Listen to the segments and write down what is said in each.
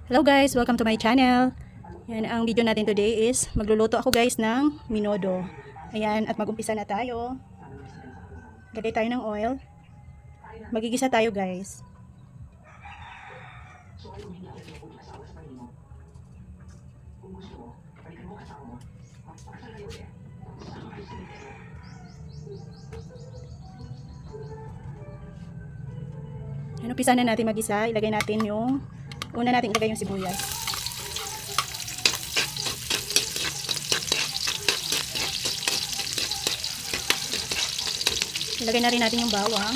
Hello guys, welcome to my channel. Yan, ang video natin today is magluluto ako guys ng minodo. Ayan, at mag-umpisa na tayo. Lagay tayo ng oil. Magigisa tayo guys. Yan, umpisa na natin magisa. Ilagay natin una natin ilagay yung sibuyas. Ilagay na rin natin yung bawang.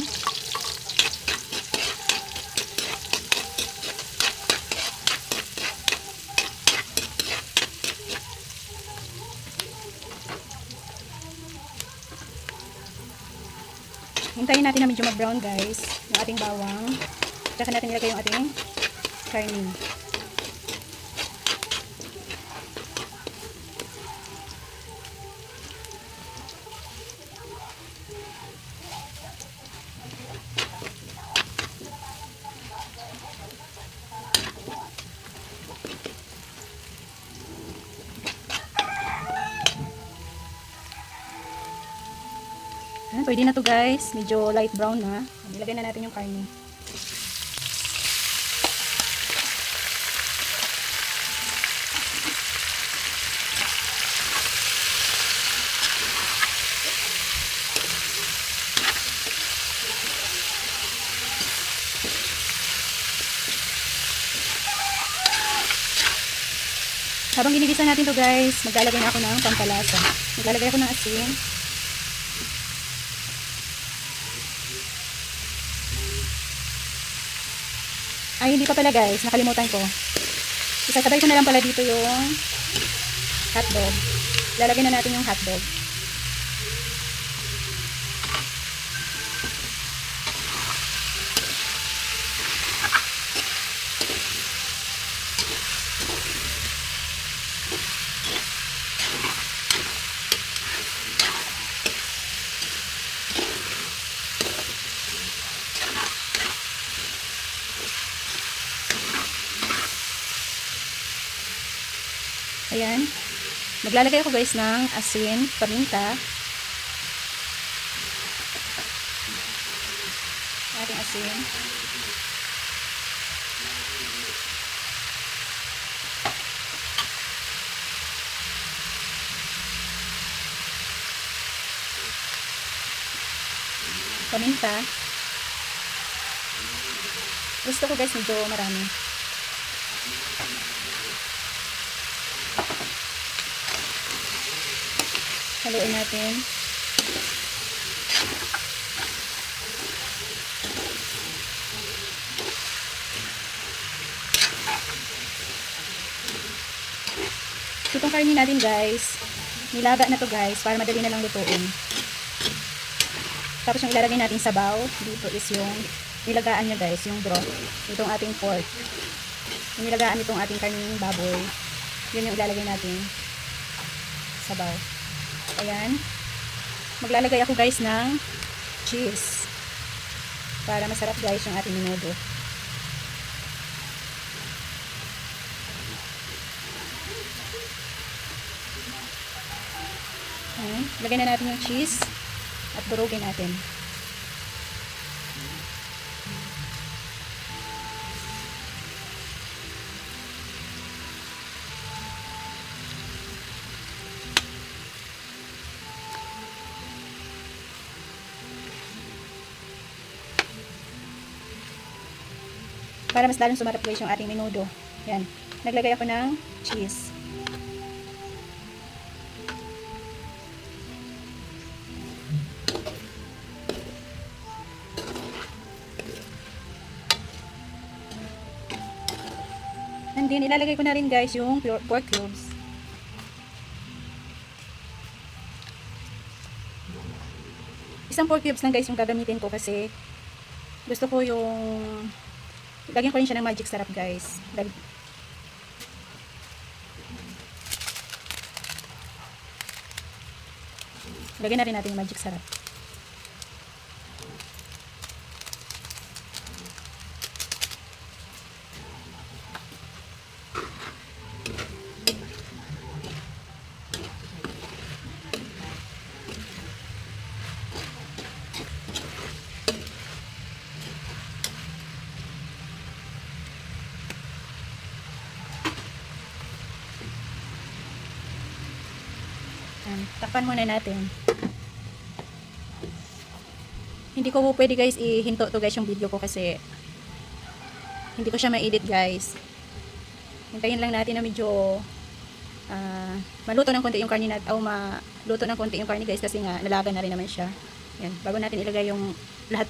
Hintayin natin na medyo mag-brown guys, yung ating bawang. Tsaka natin ilagay yung ating karne. Ayan, pwede na to guys. Medyo light brown na. Ilagay na natin yung karne. Habang ginigisa natin to guys, maglalagay na ako ng pampalasa. Maglalagay ako ng asin. Ay, hindi pa pala guys. Nakalimutan ko. Isasabay ko na lang pala dito yung hotdog. Lalagyan na natin yung hotdog. Ayan. Maglalagay ako guys ng asin, paminta. Ating asin. Paminta. Gusto ko guys medyo marami. Haluin natin. Itong karne natin guys, nilaga na to guys para madali na lang lutuin. Tapos yung ilalagay natin sa sabaw, dito is yung nilagaan niya guys, yung broth. Itong ating pork. Yung nilagaan itong ating karning baboy. Yun yung ilalagay natin sa sabaw. Ayan. Maglalagay ako guys ng cheese. Para masarap guys yung ating minodo. Ayan. Lagay na natin yung cheese. At durugin natin. Para mas lalong sumarap guys yung ating menudo. Yan. Naglagay ako ng cheese. And then ilalagay ko na rin guys yung pork cubes. Isang pork cubes lang guys yung gagamitin ko kasi gusto ko yung lagyan ko rin siya ng magic sarap guys. Lagyan na rin natin yung magic sarap. Yan, takpan muna natin. Hindi ko pwede guys ihinto to guys yung video ko kasi hindi ko siya ma-edit guys. Hintayin lang natin na medyo maluto ng konti yung karne natin, o maluto ng konti yung karne guys kasi nga nalaga na rin naman siya. Yan, bago natin ilagay yung lahat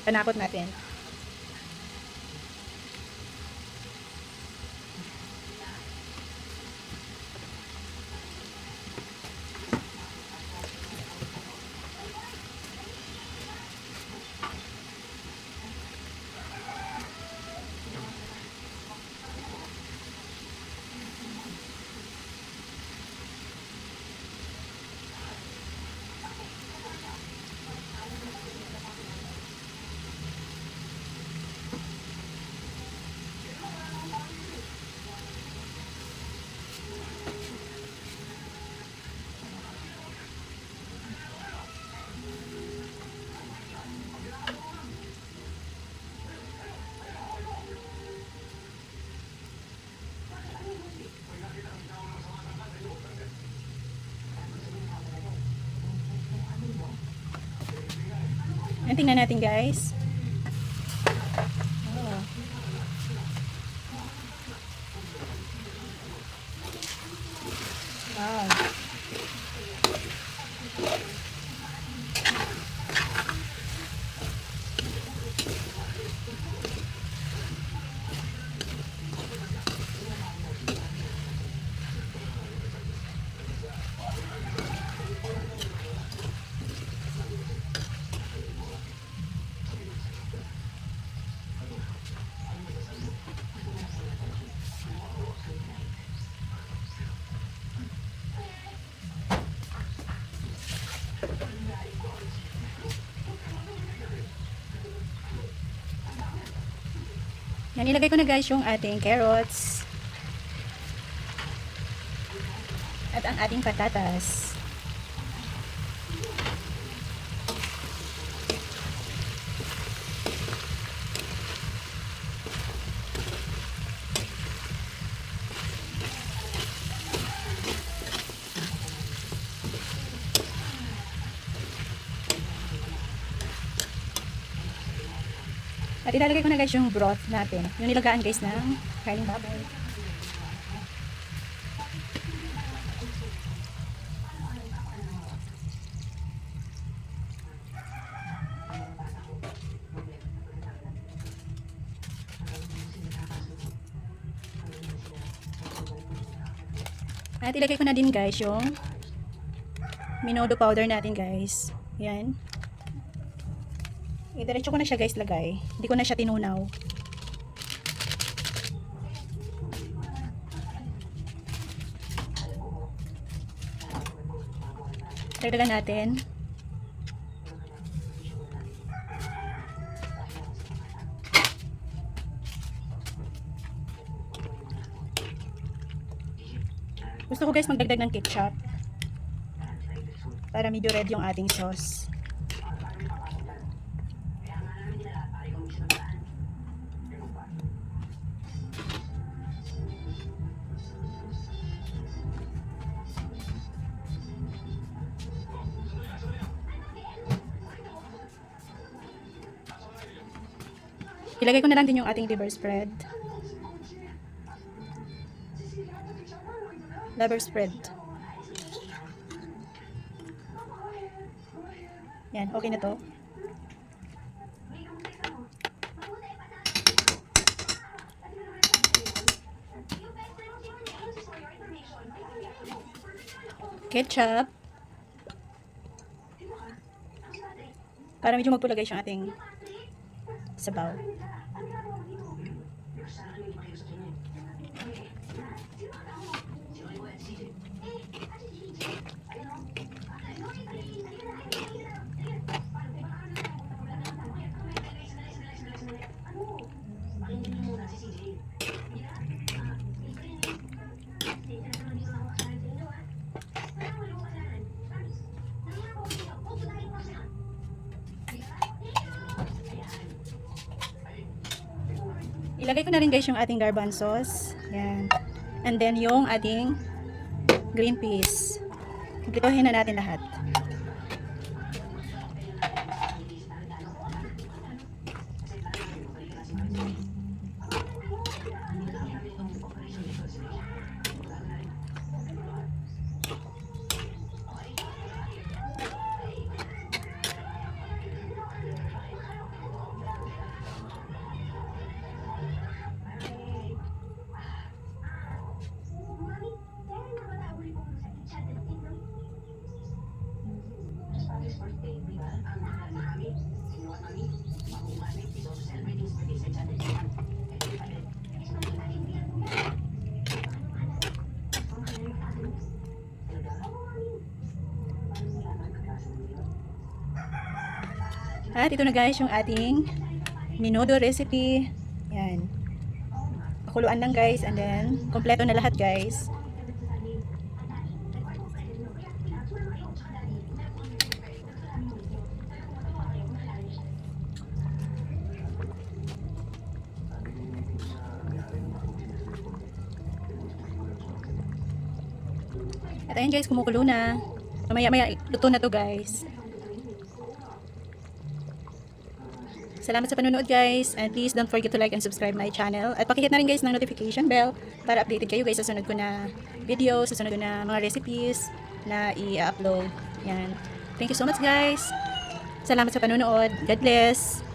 panakot natin. Yan, tingnan natin guys. Oh. Wow. Yan, ilagay ko na guys yung ating carrots at ang ating patatas. At ilalagay ko na guys yung broth natin. Yung nilagaan guys ng kaning baboy. At ilagay ko na din guys yung minodo powder natin guys. Yan. Diretso ko na siya guys lagay. Hindi ko na siya tinunaw. Dagdagan natin. Gusto ko guys magdagdag ng ketchup para medyo red yung ating sauce. Ilagay ko na lang din yung ating liver spread. Liver spread. Yan, okay na to. Ketchup. Para medyo magpulagay yung ating sabaw. Ilagay ko na rin guys yung ating garbanzos. Yan. And then yung ating green peas. Kumpletuhin na natin lahat. At ito na guys yung ating menudo recipe. Yan. Pakuluan lang guys and then kompleto na lahat guys. At ayun guys, kumukulo na. Mamaya-maya luto na to guys. Salamat sa panonood guys, and please don't forget to like and subscribe my channel. At pakihit na rin guys ng notification bell para updated kayo guys sa sunod ko na video, sa sunod ko na mga recipes na i-upload. Yan. Thank you so much guys. Salamat sa panonood. God bless.